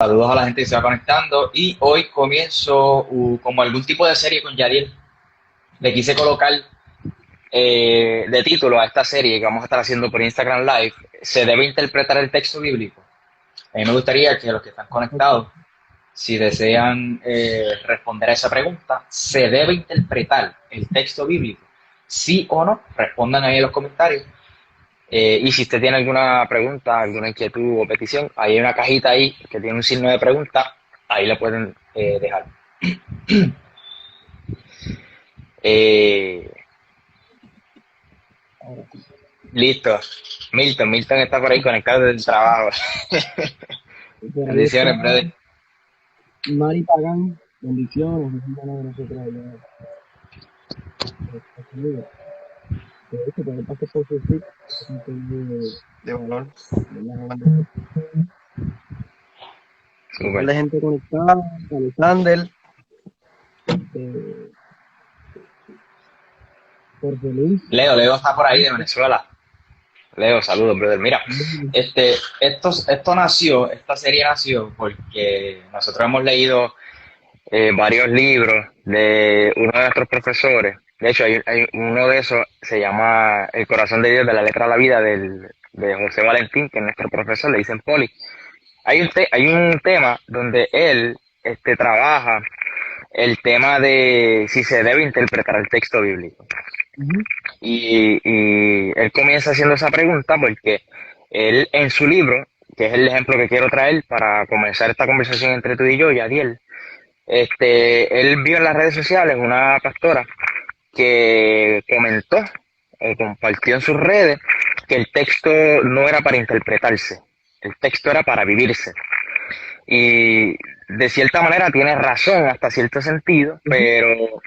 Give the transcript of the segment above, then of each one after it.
Saludos a la gente que se va conectando y hoy comienzo como algún tipo de serie con Yadiel. Le quise colocar de título a esta serie que vamos a estar haciendo por Instagram Live. Se debe interpretar el texto bíblico. A mí me gustaría que los que están conectados, si desean responder a esa pregunta, ¿se debe interpretar el texto bíblico? Sí o no, respondan ahí en los comentarios. Y si usted tiene alguna pregunta, alguna inquietud o petición, ahí hay una cajita ahí que tiene un signo de pregunta, ahí la pueden dejar. Eh, Listo. Milton está por ahí conectado desde el trabajo. Por ahí está Bendiciones, brother. Mari Pagán, bendiciones, es hermana de nosotros allá de Estados Unidos. De hecho, también pasé por su sitio, es un tema de valor, ¿verdad? Un par Súper. de gente conectada, Alexander, eh, Jorge Luis, Leo está por ahí de Venezuela. Leo, saludos, brother. Mira, esta serie nació porque nosotros hemos leído varios libros de uno de nuestros profesores. De hecho, hay uno de esos, se llama El corazón de Dios de la letra a la vida de José Valentín, que es nuestro profesor, le dicen Poli. Hay un tema donde él trabaja el tema de si se debe interpretar el texto bíblico. ujú, Y él comienza haciendo esa pregunta porque él en su libro, que es el ejemplo que quiero traer para comenzar esta conversación entre tú y yo, Yadiel, él vio en las redes sociales una pastora que comentó o compartió en sus redes que el texto no era para interpretarse, el texto era para vivirse. Y de cierta manera tiene razón hasta cierto sentido, ujú, pero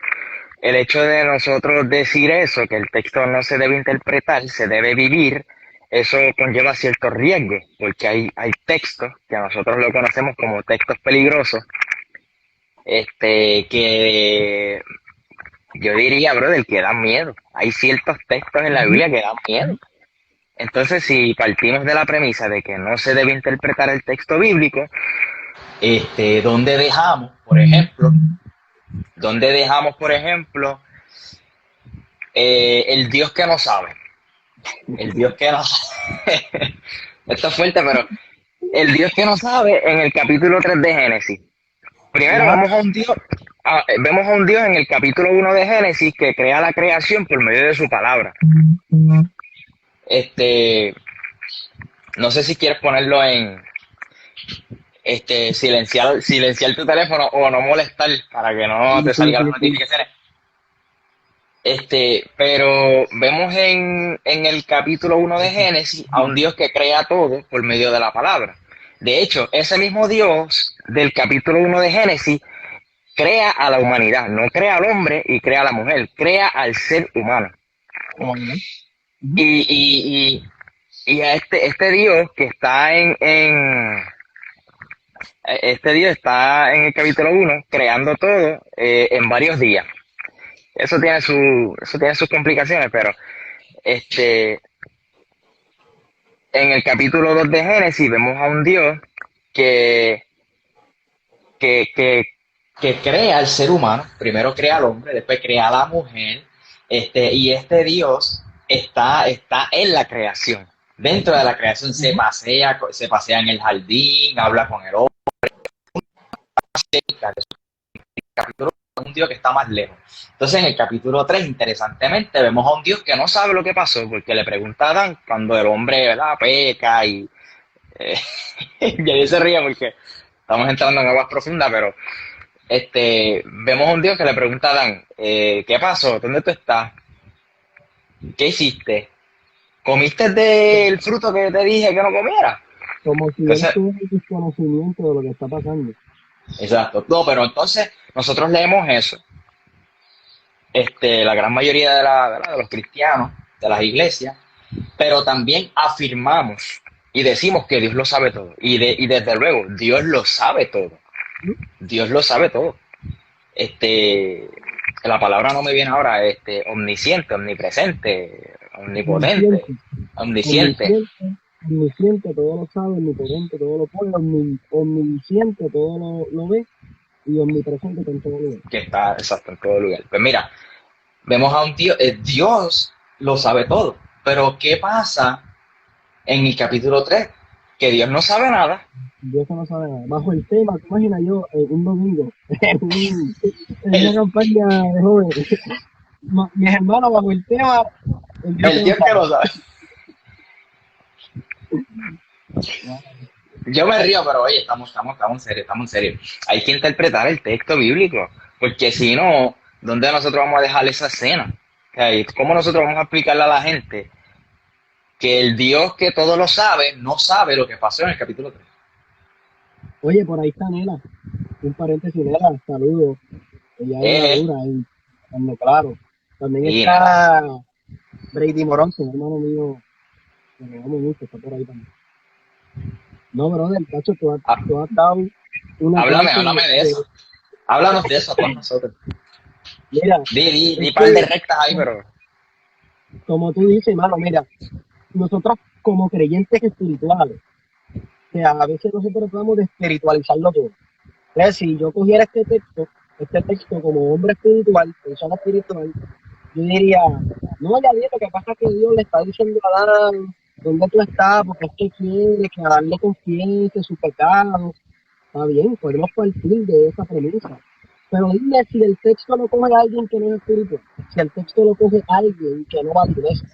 el hecho de nosotros decir eso, que el texto no se debe interpretar, se debe vivir, eso conlleva ciertos riesgos, porque hay textos que nosotros lo conocemos como textos peligrosos, que yo diría, brother, que dan miedo. Hay ciertos textos en la ujú, Biblia que dan miedo. Entonces, si partimos de la premisa de que no se debe interpretar el texto bíblico, ¿dónde dejamos, por ejemplo, dónde dejamos, por ejemplo, el Dios que no sabe? El Dios que no sabe. Esto es fuerte, pero el Dios que no sabe en el capítulo 3 de Génesis. Primero ajá, vemos a un Dios en el capítulo 1 de Génesis que crea la creación por medio de su palabra. Este, no sé si quieres ponerlo en silenciar tu teléfono o no molestar para que no sí, te sí, salgan las sí, notificaciones. Pero vemos en el capítulo 1 de Génesis a un Dios que crea todo por medio de la palabra. De hecho, ese mismo Dios del capítulo 1 de Génesis crea a la humanidad, no crea al hombre y crea a la mujer, crea al ser humano. oh, ¿verdad? Ujú, Y, y, y a este Dios que está este Dios está en el capítulo 1 creando todo en varios días. Eso tiene sus complicaciones, pero este, en el capítulo 2 de Génesis vemos a un Dios que, que, que, que crea al ser humano, primero crea al hombre, después crea a la mujer, y este Dios está en la creación. Dentro de la creación ujú, se pasea en el jardín, habla con el hombre, capítulo es un Dios que está más lejos. Entonces, en el capítulo 3 interesantemente, vemos a un Dios que no sabe lo que pasó, porque le pregunta a Adán cuando el hombre, ¿verdad?, peca eh, y ahí se ríe porque estamos entrando en aguas profundas, pero vemos a un Dios que le pregunta a Adán, ¿qué pasó? ¿Dónde tú estás? ¿Qué hiciste? ¿Comiste del fruto que te dije que no comiera? como si él Entonces, tuviera desconocimiento de lo que está pasando. exacto. No, pero entonces nosotros leemos eso. La gran mayoría de los cristianos, de las iglesias, pero también afirmamos y decimos que Dios lo sabe todo. Y desde luego, Dios lo sabe todo. Ujú, Dios lo sabe todo. Este, la palabra no me viene ahora, omnisciente, omnipresente, omnipotente, omnisciente, omnisciente. omnisciente, omnisciente, todo lo sabe, omnipotente, todo lo puede, omnisciente, todo lo ve, y omnipresente en todo lugar. que está exacto en todo lugar. Pues mira, vemos a un Dios, Dios lo sabe todo, pero ¿qué pasa en el capítulo 3? Que Dios no sabe nada. Dios no sabe nada. Bajo el tema, ¿te imaginas yo un domingo en una El, campaña de jóvenes? Mis hermanos, bajo el tema, el Dios que el no Dios que sabe. lo sabe. Yo me río, pero oye, estamos en serio. Hay que interpretar el texto bíblico, porque si no, ¿dónde nosotros vamos a dejar esa escena? Okay, ¿cómo nosotros vamos a explicarle a la gente que el Dios que todo lo sabe no sabe lo que pasó en el capítulo 3? Oye, por ahí está Nela, un paréntesis, Nela, saludos. Ella es una Eh, dura ahí, cuando claro. También y nada, está Brady Moronzo, un hermano mío, que me amo mucho, está por ahí también. No, brother, cacho, tú has dado una háblame, clase háblame de de, eso. Háblanos de eso a todos nosotros. mira, Di es par de que, rectas ahí, pero como tú dices, hermano, mira, nosotros como creyentes espirituales, o sea, a veces nosotros tratamos de espiritualizarlo todo. Entonces, si yo cogiera este texto como hombre espiritual, persona espiritual, yo diría, no, ya bien, lo que pasa es que Dios le está diciendo a Adán, ¿dónde tú estás? Porque es que quiere que Adán le confiese su pecado. Está bien, podemos partir de esa premisa. Pero dime si el texto lo coge alguien que no es espiritual, si el texto lo coge alguien que no va a la iglesia,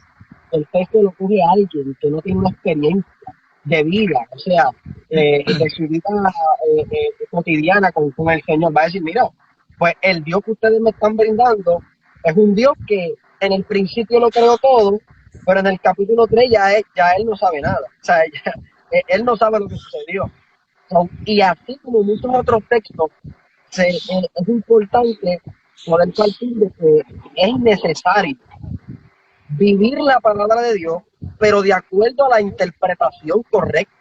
el texto lo coge alguien que no tiene una experiencia de vida, o sea, de su vida cotidiana con el Señor, va a decir, mira, pues el Dios que ustedes me están brindando es un Dios que en el principio lo creó todo, pero en el capítulo 3 ya él no sabe nada, o sea, él no sabe lo que sucedió. Y así como muchos otros textos, es importante poder partir de que es necesario vivir la palabra de Dios, pero de acuerdo a la interpretación correcta.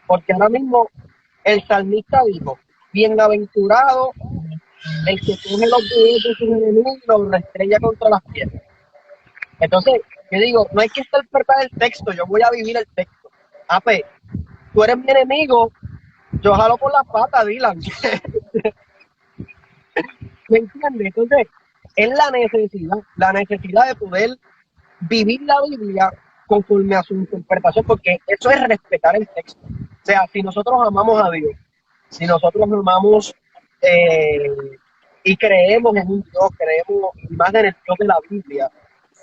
Porque ahora mismo el salmista dijo, bienaventurado el que coge los pies de sus enemigos y los estrella contra las piedras. Entonces, yo digo, no hay que interpretar el texto, yo voy a vivir el texto. Ape, tú eres mi enemigo, yo jalo por las patas, Dylan. ¿Me entiendes? Entonces, es la necesidad de poder vivir la Biblia conforme a su interpretación, porque eso es respetar el texto. O sea, si nosotros amamos a Dios, si nosotros amamos eh, y creemos en un Dios, creemos más en el Dios de la Biblia,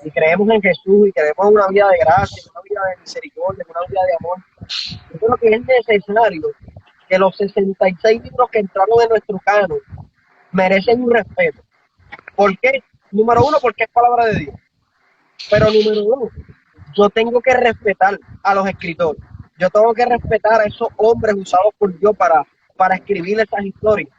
y creemos en Jesús, y creemos en una vida de gracia, en una vida de misericordia, en una vida de amor, yo creo que es necesario que los 66 libros que entraron en nuestro canon merecen un respeto. ¿Por qué? Número uno, porque es palabra de Dios. Pero número dos, yo tengo que respetar a los escritores. Yo tengo que respetar a esos hombres usados por Dios para escribir esas historias,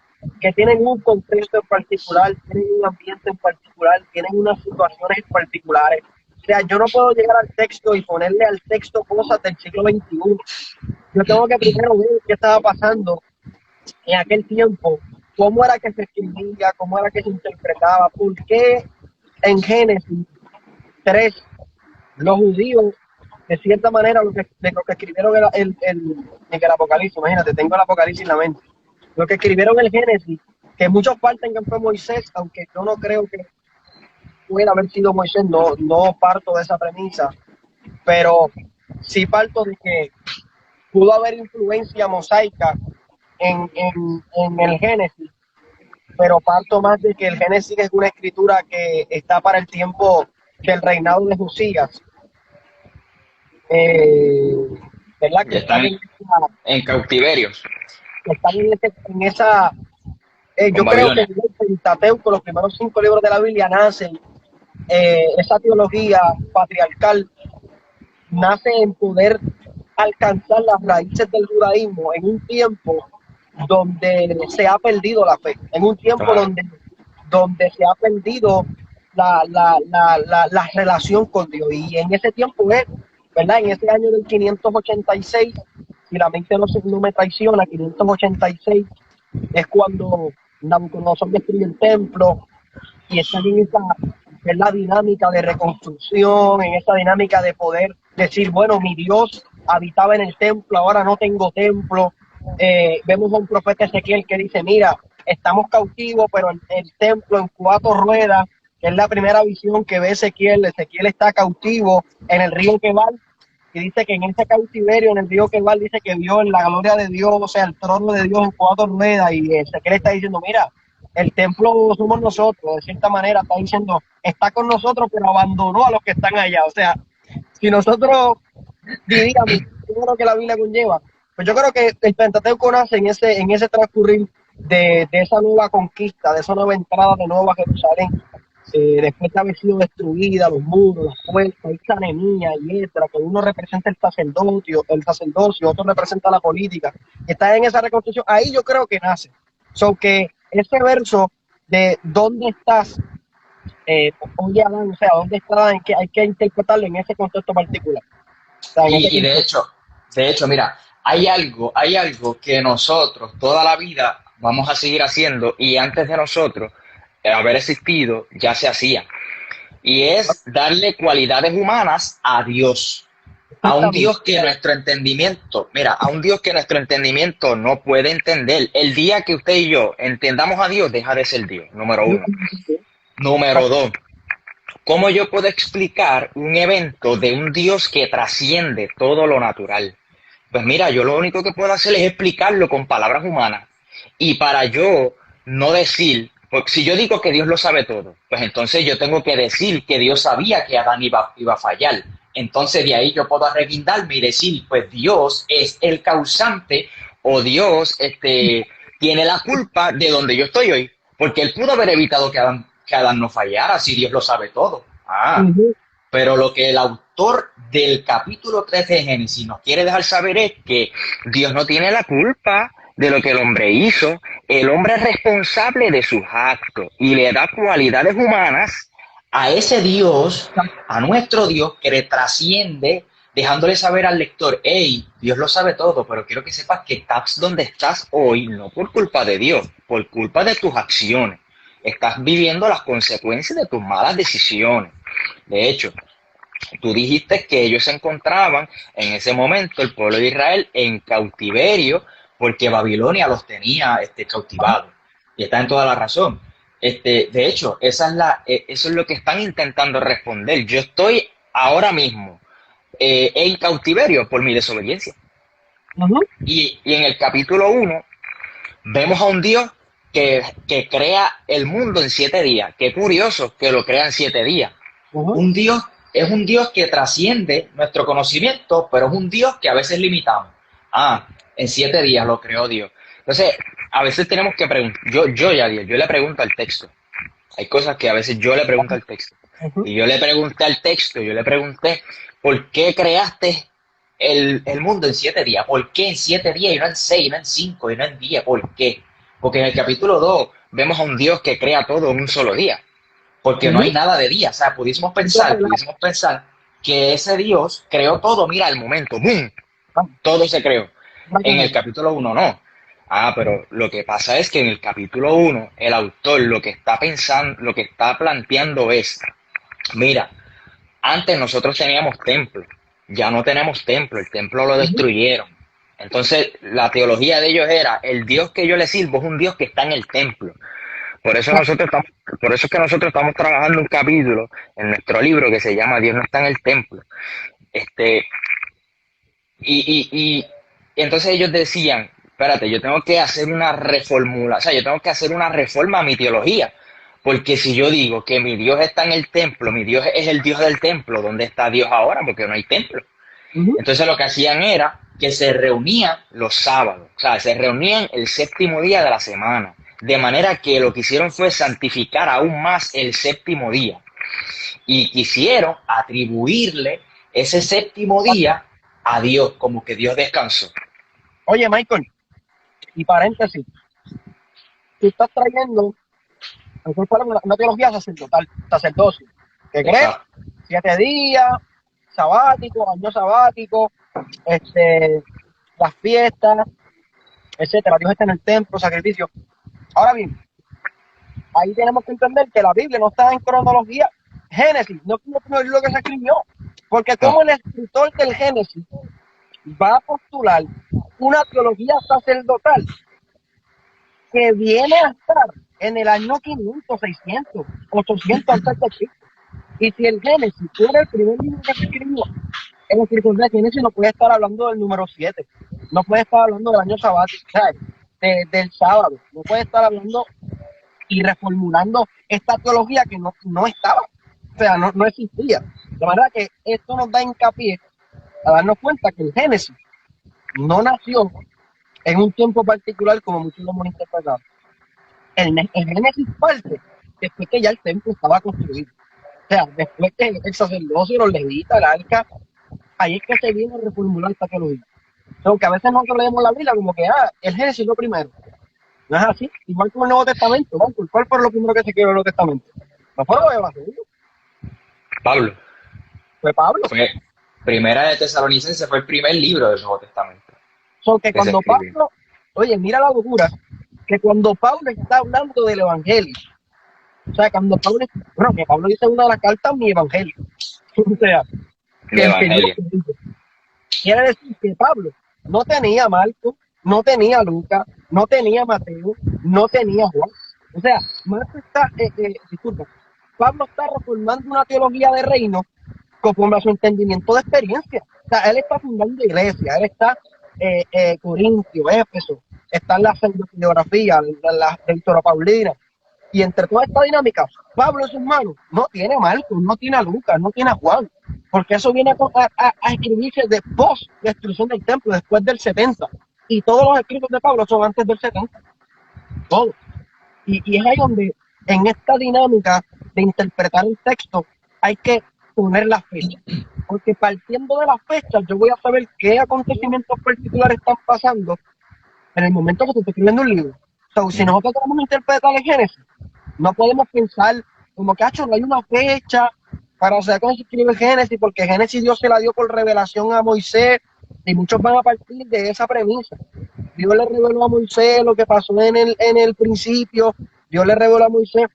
que tienen un contexto en particular, tienen un ambiente en particular, tienen unas situaciones en particulares. O sea, yo no puedo llegar al texto y ponerle al texto cosas del siglo XXI. Yo tengo que primero ver qué estaba pasando en aquel tiempo, cómo era que se escribía, cómo era que se interpretaba, por qué en Génesis 3 los judíos, de cierta manera, lo que escribieron en el Apocalipsis, imagínate, tengo el Apocalipsis en la mente, lo que escribieron en el Génesis, que muchos parten que fue Moisés, aunque yo no creo que pueda haber sido Moisés, no parto de esa premisa, pero sí parto de que pudo haber influencia mosaica en el Génesis, pero parto más de que el Génesis es una escritura que está para el tiempo del reinado de Josías, eh, ¿verdad? Que que están en cautiverio están en esa con yo creo que Babilonia. en el Pentateuco, los primeros 5 libros de la Biblia nacen, esa teología patriarcal nace en poder alcanzar las raíces del judaísmo en un tiempo donde se ha perdido la fe, en un tiempo Claro. donde se ha perdido la relación con Dios. Y en ese tiempo es, ¿verdad? En ese año del 586, si la mente no me traiciona, 586 es cuando Nabucodonosor destruye el templo y están en la dinámica de reconstrucción, en esa dinámica de poder decir, bueno, mi Dios habitaba en el templo, ahora no tengo templo. Vemos a un profeta Ezequiel que dice, mira, estamos cautivos, pero el templo en 4 ruedas, que es la primera visión que ve Ezequiel. Ezequiel está cautivo en el río Quebal, y dice que en ese cautiverio, en el río Quebal, dice que vio en la gloria de Dios, o sea, el trono de Dios en 4 ruedas, y Ezequiel está diciendo, mira, el templo somos nosotros, de cierta manera está diciendo, está con nosotros, pero abandonó a los que están allá. O sea, si nosotros diríamos todo lo que la Biblia conlleva, pues yo creo que el Pentateuco nace en ese transcurrir de esa nueva conquista, de esa nueva entrada de nuevo a Jerusalén, después de haber sido destruida, los muros, las puertas, esa anemia y extra, que uno representa el sacerdocio, otro representa la política, está en esa reconstrucción. Ahí yo creo que nace. So que ese verso de ¿dónde estás? Oye, Adán, o sea, ¿dónde está? Hay que interpretarlo en ese contexto particular. O sea, en ese Y contexto. de hecho, mira, hay algo que nosotros toda la vida vamos a seguir haciendo y antes de nosotros haber existido ya se hacía. Y es darle cualidades humanas a Dios, a un Exactamente. Dios que nuestro entendimiento, mira, a un Dios que nuestro entendimiento no puede entender. El día que usted y yo entendamos a Dios, deja de ser Dios, número uno. Número dos, ¿cómo yo puedo explicar un evento de un Dios que trasciende todo lo natural? Pues mira, yo lo único que puedo hacer es explicarlo con palabras humanas. Y para yo no decir, porque si yo digo que Dios lo sabe todo, pues entonces yo tengo que decir que Dios sabía que Adán iba a fallar. Entonces de ahí yo puedo arreguindarme y decir, pues Dios es el causante o Dios tiene la culpa de donde yo estoy hoy. Porque él pudo haber evitado que Adán no fallara si Dios lo sabe todo. Ah, Ujú. pero lo que el autor del capítulo 13 de Génesis nos quiere dejar saber es que Dios no tiene la culpa de lo que el hombre hizo. El hombre es responsable de sus actos y le da cualidades humanas a ese Dios, a nuestro Dios que le trasciende, dejándole saber al lector, hey, Dios lo sabe todo, pero quiero que sepas que estás donde estás hoy, no por culpa de Dios, por culpa de tus acciones. Estás viviendo las consecuencias de tus malas decisiones. De hecho, tú dijiste que ellos se encontraban en ese momento, el pueblo de Israel, en cautiverio, porque Babilonia los tenía cautivados. Y está en toda la razón. De hecho, eso es lo que están intentando responder. Yo estoy ahora mismo en cautiverio por mi desobediencia. Ujú. Y en el capítulo 1 vemos a un Dios que crea el mundo en 7 días. Qué curioso que lo crea en 7 días. Ujú. Un Dios es un Dios que trasciende nuestro conocimiento, pero es un Dios que a veces limitamos. Ah, en 7 días lo creó Dios. Entonces, a veces tenemos que preguntar, yo le pregunto al texto. Hay cosas que a veces yo le pregunto al texto. Ujú. Y yo le pregunté al texto, yo le pregunté, ¿por qué creaste el mundo en 7 días? ¿Por qué en 7 días y no en 6, y no en 5, y no en 10? ¿Por qué? Porque en el capítulo 2 vemos a un Dios que crea todo en un solo día porque no Ujú. hay nada de día. O sea, pudiésemos pensar que ese Dios creó todo, mira, al momento, ¡boom! Todo se creó. En el capítulo 1 no. Ah, pero lo que pasa es que en el capítulo 1 el autor lo que está pensando, lo que está planteando es, mira, antes nosotros teníamos templo, ya no tenemos templo, el templo lo Ujú. destruyeron. Entonces, la teología de ellos era, el Dios que yo le sirvo es un Dios que está en el templo. Por eso por eso es que nosotros estamos trabajando un capítulo en nuestro libro que se llama Dios no está en el templo. Este, y entonces ellos decían, espérate, yo tengo que hacer una reformula, o sea, yo tengo que hacer una reforma a mi teología. Porque si yo digo que mi Dios está en el templo, mi Dios es el Dios del templo, ¿dónde está Dios ahora? Porque no hay templo. Ujú. Entonces lo que hacían era que se reunían los sábados, o sea, se reunían el séptimo día de la semana, de manera que lo que hicieron fue santificar aún más el séptimo día y quisieron atribuirle ese séptimo día a Dios, como que Dios descansó. Oye, Michael, y paréntesis, tú estás trayendo, nosotros ponemos una teología sacerdotal, sacerdocio, que cree Exacto. 7 días, sabático, año sabático, este, las fiestas, etcétera. Dios está en el templo, sacrificio. Ahora bien, ahí tenemos que entender que la Biblia no está en cronología. Génesis, no es lo que se escribió, porque No, como el escritor del Génesis va a postular una teología sacerdotal que viene a estar en el año 500, 600, 800 antes de Cristo. Y si el Génesis fuera el primer libro que se escribió, el escritor de Génesis no puede estar hablando del número 7, no puede estar hablando del año sabático, del sábado, no puede estar hablando y reformulando esta teología que no estaba, o sea, no existía. De manera que esto nos da hincapié a darnos cuenta que el Génesis no nació en un tiempo particular como muchos lo hemos interpretado. El Génesis parte después que ya el templo estaba construido. O sea, después que el sacerdocio, los levitas, el arca, ahí es que se viene a reformular esta teología. Aunque a veces nosotros leemos la Biblia como que, el Génesis es lo primero. No es así. Igual que el Nuevo Testamento, ¿no? ¿Cuál fue lo primero que se escribió en el Nuevo Testamento? No fueron los evangelios, Pablo. fue Pablo. Primera de Tesalonicenses fue el primer libro del Nuevo Testamento. Que cuando Pablo, oye, mira la locura, que cuando Pablo está hablando del evangelio, o sea, cuando Pablo, bueno, que Pablo dice en una de las cartas, mi evangelio. O sea, que el Señor quiere decir que Pablo no tenía Marco, no tenía Lucas, no tenía Mateo, no tenía Juan. O sea, Marco está, disculpa, Pablo está reformando una teología de reino conforme a su entendimiento de experiencia. O sea, él está fundando iglesia, él está Corintio, Éfeso, está en la geografía, la Paulina. Y entre toda esta dinámica, Pablo en sus manos no tiene a Marcos, no tiene a Lucas, no tiene a Juan, porque eso viene a escribirse de post-destrucción del templo, después del 70. Y todos los escritos de Pablo son antes del 70. Todos. Y es ahí donde, en esta dinámica de interpretar el texto, hay que poner la fecha. Porque partiendo de las fechas, yo voy a saber qué acontecimientos particulares están pasando en el momento que se está escribiendo un libro. O sea, si nosotros queremos interpretar el Génesis, no podemos pensar como que no hay una fecha para saber cuándo se escribe el Génesis, porque Génesis Dios se la dio por revelación a Moisés, y muchos van a partir de esa premisa. Dios le reveló a Moisés lo que pasó en el principio, Dios le reveló a Moisés.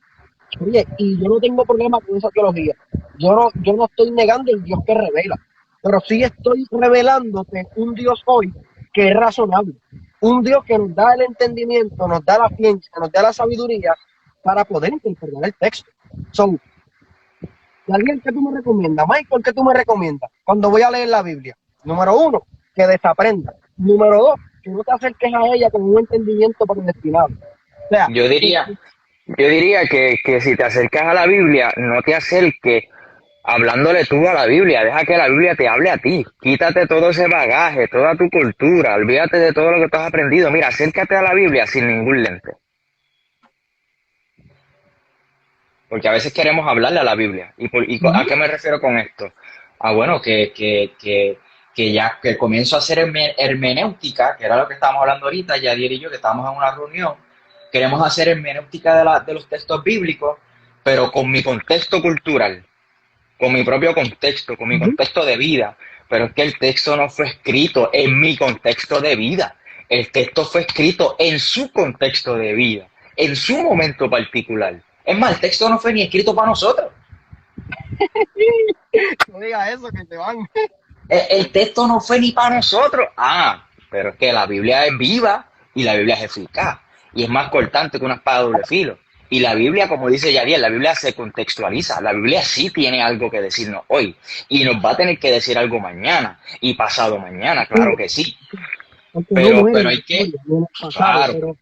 Oye, y yo no tengo problema con esa teología. Yo no estoy negando el Dios que revela, pero sí estoy revelándote un Dios hoy que es razonable. Un Dios que nos da el entendimiento, nos da la ciencia, nos da la sabiduría para poder interpretar el texto. Daniel, ¿qué tú me recomiendas? Michael, ¿qué tú me recomiendas cuando voy a leer la Biblia? Número 1, que desaprenda. Número 2, que no te acerques a ella con un entendimiento predestinado. O sea, yo diría que si te acercas a la Biblia, no te acerques hablándole tú a la Biblia, deja que la Biblia te hable a ti, quítate todo ese bagaje, toda tu cultura, olvídate de todo lo que tú has aprendido, mira, acércate a la Biblia sin ningún lente. Porque a veces queremos hablarle a la Biblia. ¿A qué me refiero con esto? Bueno, que ya que comienzo a hacer hermenéutica, que era lo que estábamos hablando ahorita, Yadier y yo, que estábamos en una reunión, queremos hacer hermenéutica de los textos bíblicos, pero con mi contexto cultural, con mi propio contexto, con mi contexto de vida. Pero es que el texto no fue escrito en mi contexto de vida. El texto fue escrito en su contexto de vida, en su momento particular. Es más, el texto no fue ni escrito para nosotros. No digas eso, que te van. El texto no fue ni para nosotros. Pero es que la Biblia es viva y la Biblia es eficaz. Y es más cortante que una espada de doble filo. Y la Biblia, como dice Yadiel, la Biblia se contextualiza. La Biblia sí tiene algo que decirnos hoy. Y nos va a tener que decir algo mañana y pasado mañana, claro que sí. Pero hay que... Claro.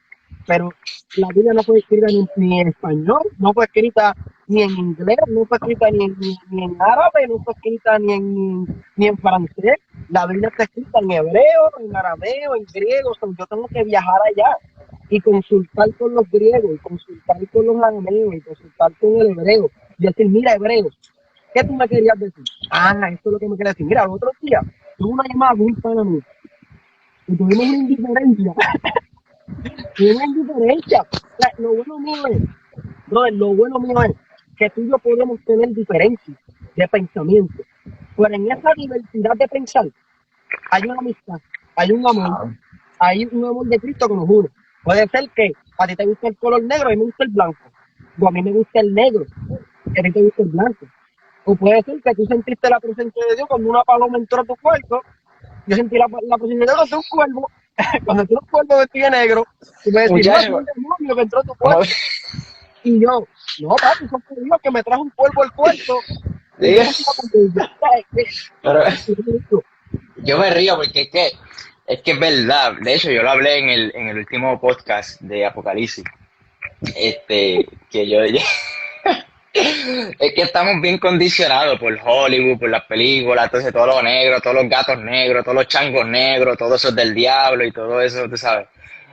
Pero la Biblia no fue escrita ni en español, no fue escrita ni en inglés, no fue escrita ni en árabe, no fue escrita ni en francés. La Biblia está escrita en hebreo, en arameo, en griego. O sea, yo tengo que viajar allá y consultar con los griegos, y consultar con los arameos, y consultar con el hebreo. Y decir, mira, hebreos, ¿qué tú me querías decir? Esto es lo que me querías decir. Mira, el otro día tuve una llamada muy para mí y tuvimos una indiferencia. Una indiferencia. O sea, lo bueno mío es que tú y yo podemos tener diferencias de pensamiento, pero en esa diversidad de pensar hay una amistad, hay un amor de Cristo que nos une. Puede ser que a ti te guste el color negro y a mí me gusta el blanco, o a mí me gusta el negro y a ti te gusta el blanco. O puede ser que tú sentiste la presencia de Dios cuando una paloma entró a tu cuarto yo sentí la posibilidad de un cuervo, cuando tú un cuervo vestido de negro, tú me decís, no, es Muchacho, un demonio que entró a tu como, cuerpo. Y yo, no, papi, eso fue Dios que me trajo un cuervo al cuarto y yo sí, sentí la confianza. pero Es yo me río porque es que es verdad. De hecho, yo lo hablé en el último podcast de Apocalipsis. Que yo, es que estamos bien condicionados por Hollywood, por las películas, entonces todo lo negro, todos los gatos negros, todos los changos negros, todo eso es del diablo y todo eso, tú sabes.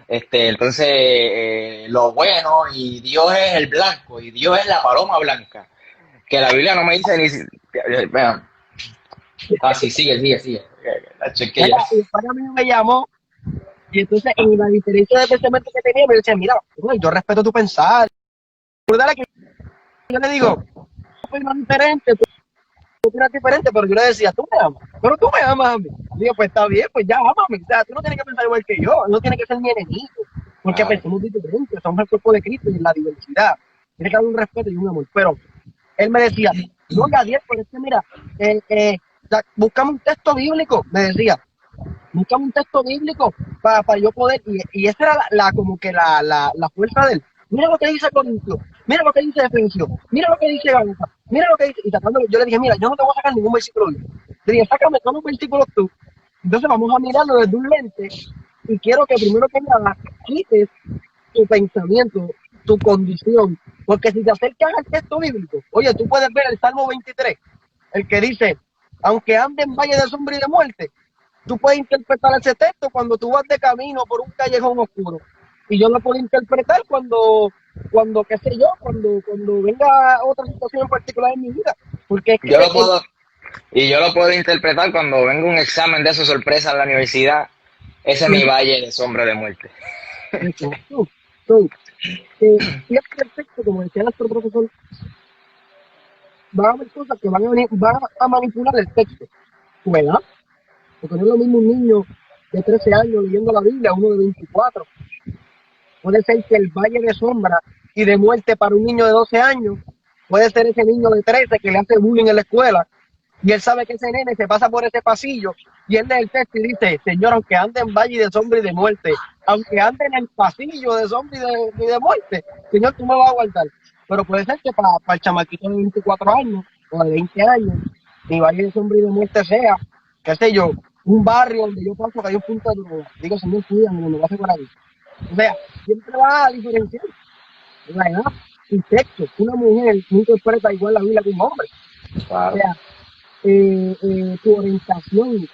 Entonces, lo bueno y Dios es el blanco y Dios es la paloma blanca, que la Biblia no me dice ni si... Bueno, sí, sigue. La chequeé ya. y después a mí me llamó y entonces en la diferencia de pensamiento que tenía me decía, mira, bueno, yo respeto tu pensar. ¿Verdad que yo le digo, opinas diferente, tú opinas diferente, pero yo le decía, tú me amas, pero tú me amas a mí. Digo, pues está bien, pues ya ámame. O sea, tú no tienes que pensar igual que yo, no tienes que ser mi enemigo, porque Claro. pensamos diferente, somos el cuerpo de Cristo y en la diversidad. Tiene que haber un respeto y un amor. Pero él me decía, no, Gadiel, pero es que mira, buscamos un texto bíblico, me decía, buscamos un texto bíblico para yo poder, y esa era como que la fuerza de él. Mira lo que dice Corintio, mira lo que dice Efesios, mira lo que dice Gálatas, mira lo que dice, y sacándolo, yo le dije, mira, yo no te voy a sacar ningún versículo bíblico. Le dije, sácame todos los versículos tú, entonces vamos a mirarlo desde un lente, y quiero que primero que nada quites tu pensamiento, tu condición, porque si te acercas al texto bíblico, oye, tú puedes ver el Salmo 23, el que dice, aunque ande en valle de sombra y de muerte, tú puedes interpretar ese texto cuando tú vas de camino por un callejón oscuro. Y yo lo puedo interpretar qué sé yo, cuando venga otra situación en particular en mi vida. Porque es que Yo lo puedo, yo lo puedo interpretar cuando venga un examen de su sorpresa en la universidad. Ese es mi valle de sombra de muerte. exacto. Siempre el texto, como decía nuestro profesor, va a haber cosas que van a manipular el texto. ¿Verdad? Porque no es lo mismo un niño de 13 años leyendo la Biblia, uno de 24. Puede ser que el valle de sombra y de muerte para un niño de 12 años, puede ser ese niño de 13 que le hace bullying en la escuela, y él sabe que ese nene se pasa por ese pasillo, y él lee el texto y dice, Señor, aunque ande en valle de sombra y de muerte, aunque ande en el pasillo de sombra y de muerte, Señor, tú me vas a guardar. Pero puede ser que para el chamaquito de 24 años, o de 20 años, mi valle de sombra y de muerte sea, qué sé yo, un barrio donde yo paso que hay un punto de droga. Digo, Señor, cuídame, no me vas a por ahí. O sea, siempre va a diferenciar la edad y sexo. Una mujer no interpreta igual la Biblia que un hombre. O Claro. sea, tu orientación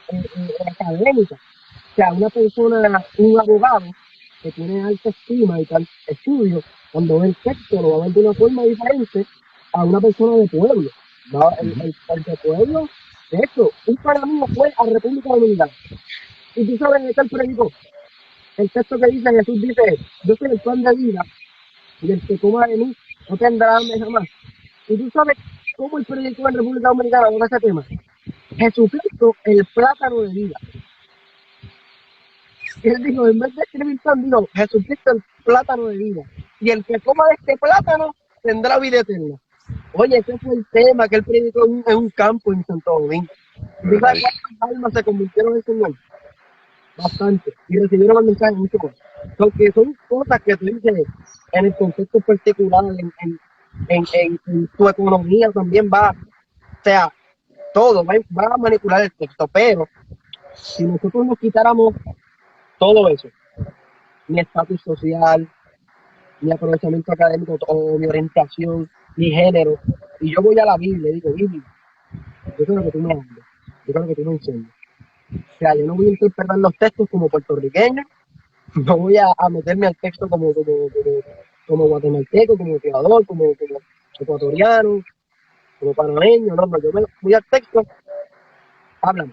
académica. O sea, una persona, un abogado que tiene alta estima y tal estudio, cuando ve el texto lo va a ver de una forma diferente a una persona de pueblo. El de pueblo, de hecho, un par de amigos fue a República Dominicana. Y tú sabes de qué él predicó. El texto que dice, Jesús dice, yo soy el pan de vida y el que coma de mí no tendrá hambre jamás. Y tú sabes cómo el predicó en República Dominicana con ese tema. Jesucristo, el plátano de vida. Y él dijo, en vez de escribir pan, dijo, Jesucristo, el plátano de vida. Y el que coma de este plátano tendrá vida eterna. Oye, ese fue el tema que él predicó en un campo en Santo Domingo. ¿Y tú sabes Brutal. cuántas almas se convirtieron en Señor? Bastante. Y recibieron el mensaje mucho más. Porque son cosas que tú dices en el contexto particular, en tu economía también va, o sea, todo va a manipular el texto, pero si nosotros nos quitáramos todo eso, mi estatus social, mi aprovechamiento académico o mi orientación, mi género, y yo voy a la Biblia y digo, Biblia, yo quiero que tú me hables, yo quiero que tú me enseñes. O sea, yo no voy a interpretar los textos como puertorriqueño, no voy a meterme al texto como guatemalteco, como creador, como ecuatoriano, como panameño, no, yo me voy al texto, háblame.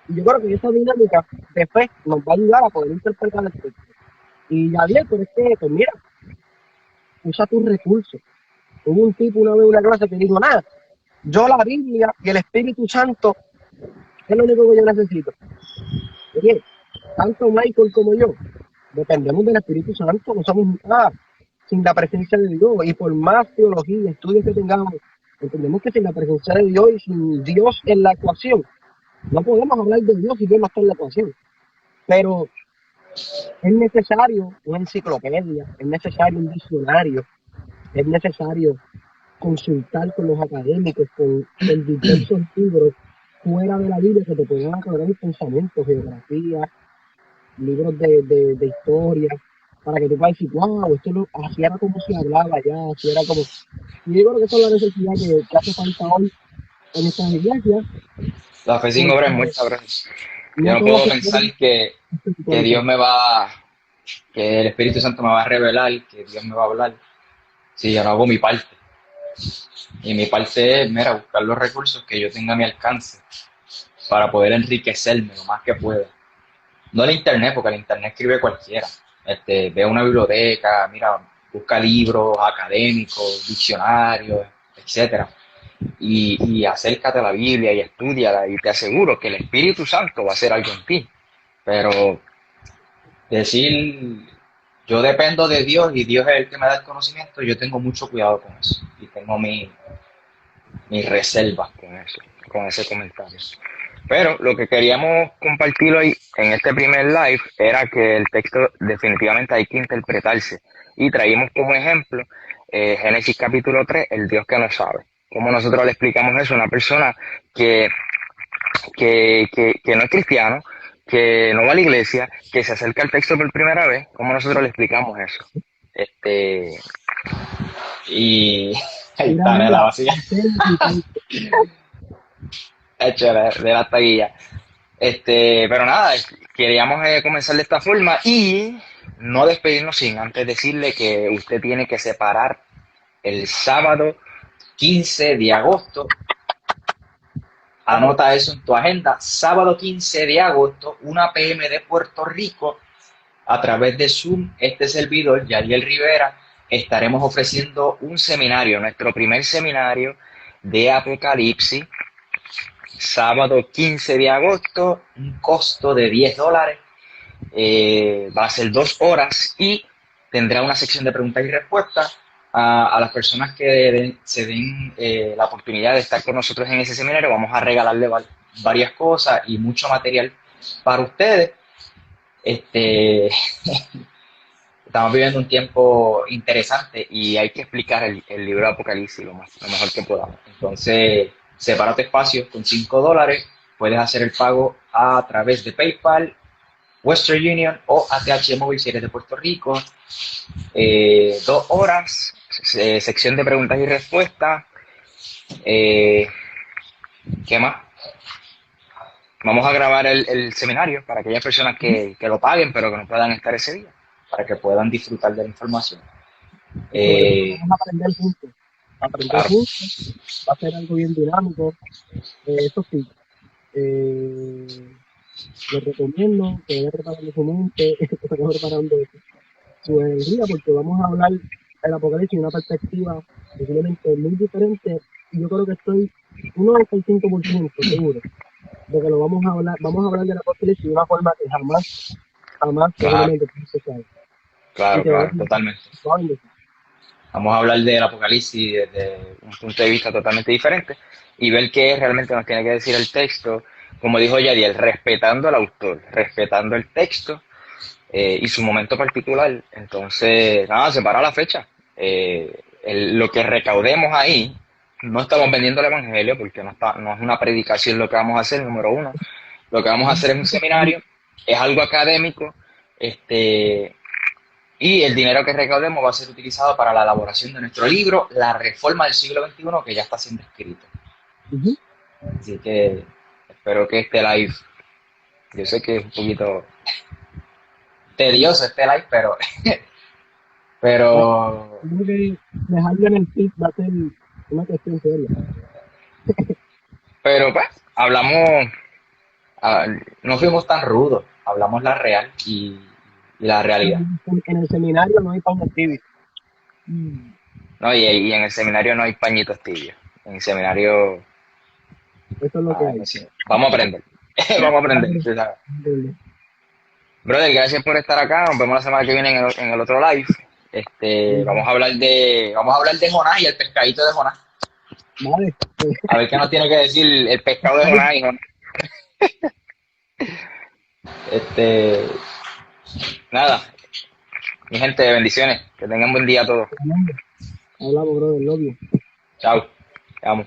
Y yo creo que esa dinámica de fe nos va a ayudar a poder interpretar el texto. Y ya bien, pero es que, pues mira, usa tus recursos. Hubo un tipo una vez en una clase que dijo, nada, yo la Biblia y el Espíritu Santo es lo único que yo necesito. Oye, tanto Michael como yo dependemos del Espíritu Santo, no somos nada sin la presencia de Dios. Y por más teología y estudios que tengamos, entendemos que sin la presencia de Dios y sin Dios en la ecuación, No podemos hablar de Dios si Dios no está en la ecuación. Pero es necesario una enciclopedia, es necesario un diccionario, es necesario consultar con los académicos, con diversos libros fuera de la Biblia que te puedan aclarar el pensamiento, geografía, libros de historia, para que tú puedas decir, wow, esto no, así era como se hablaba ya, así era como... Y yo creo que esa es la necesidad que hace falta hoy en estas iglesias, La fe sin obra es porque muerta, bro. Yo no no todos puedo se pensar pueden que espiritualizar. Dios me va, que el Espíritu Santo me va a revelar, que Dios me va a hablar, si yo no hago mi parte. Y mi parte es, mira, buscar los recursos que yo tenga a mi alcance para poder enriquecerme lo más que pueda. No el internet, porque el internet escribe cualquiera. Ve una biblioteca, mira, busca libros académicos, diccionarios, etcétera. Y acércate a la Biblia y estudiala y te aseguro que el Espíritu Santo va a hacer algo en ti. Pero decir yo dependo de Dios y Dios es el que me da el conocimiento, yo tengo mucho cuidado con eso y tengo mis reservas con eso, con ese comentario. Pero lo que queríamos compartir hoy en este primer live era que el texto definitivamente hay que interpretarse. Y traímos como ejemplo Génesis capítulo 3, el Dios que no sabe. ¿Cómo nosotros le explicamos eso a una persona que, que no es cristiano, que no va a la iglesia, que se acerca al texto por primera vez? ¿Cómo nosotros le explicamos eso? Este, y ahí Mira, está, mira, la vacía, hacer mi parte. hecho de la taquilla. Pero nada, queríamos comenzar de esta forma y no despedirnos sin antes decirle que usted tiene que separar el sábado 15 de agosto. Anota eso en tu agenda. Sábado 15 de agosto, 1 p.m. de Puerto Rico, a través de Zoom, este servidor, Yariel Rivera, estaremos ofreciendo un seminario, nuestro primer seminario de Apocalipsis, sábado 15 de agosto, un costo de $10. Va a ser 2 horas y tendrá una sección de preguntas y respuestas a las personas que se den la oportunidad de estar con nosotros en ese seminario. Vamos a regalarle varias cosas y mucho material para ustedes. Estamos viviendo un tiempo interesante y hay que explicar el libro de Apocalipsis lo mejor que podamos. Entonces, separa tu espacio con $5. Puedes hacer el pago a través de PayPal, Western Union o ATH Móvil si eres de Puerto Rico. 2 horas, sección de preguntas y respuestas. Eh, ¿Qué más? Vamos a grabar el seminario para aquellas personas que lo paguen pero que no puedan estar ese día, para que puedan disfrutar de la información. Y sobre todo Eh, vamos a aprender juntos. Aprender claro, juntos va a ser algo bien dinámico. Eso sí, eh, les recomiendo que vaya preparando su mente, que vaya preparando su energía, porque vamos a hablar del Apocalipsis de una perspectiva posiblemente muy diferente. Y yo creo que estoy un 95% seguro de que lo vamos a hablar del Apocalipsis de una forma que jamás claro, posiblemente se sabe. Y claro, que va a claro, ser totalmente. probable. Vamos a hablar del Apocalipsis desde un punto de vista totalmente diferente y ver qué realmente nos tiene que decir el texto, como dijo Yadiel, respetando al autor, respetando el texto y su momento particular. Entonces, nada, se para la fecha. Lo que recaudemos ahí, no estamos vendiendo el Evangelio porque no es una predicación lo que vamos a hacer, número uno. Lo que vamos a hacer es un seminario, es algo académico, y el dinero que recaudemos va a ser utilizado para la elaboración de nuestro libro, La Reforma del siglo XXI, que ya está siendo escrito. Ujú. Así que espero que este live, yo sé que es un poquito tedioso este live, Bueno, pero, yo creo que dejarlo en el feed va a ser una cuestión seria. pero pues, hablamos, ah, no fuimos tan rudos, hablamos la real y la realidad. En el seminario no hay paños tibios. ¿No? Y en el seminario no hay pañitos tibios. En el seminario, Eso es lo que hay. sí, vamos a aprender. Vamos a aprender. Vale, ¿Sí sabes? vale, Brother, gracias por estar acá. Nos vemos la semana que viene en el otro live. Vamos a hablar de Jonás y el pescadito de Jonás. vale. A ver qué nos tiene que decir el pescado de Vale, Jonás y Jonás. Este, nada, mi gente, bendiciones. Que tengan buen día a todos. Hablamos, brother, love you. Chao. Te amo.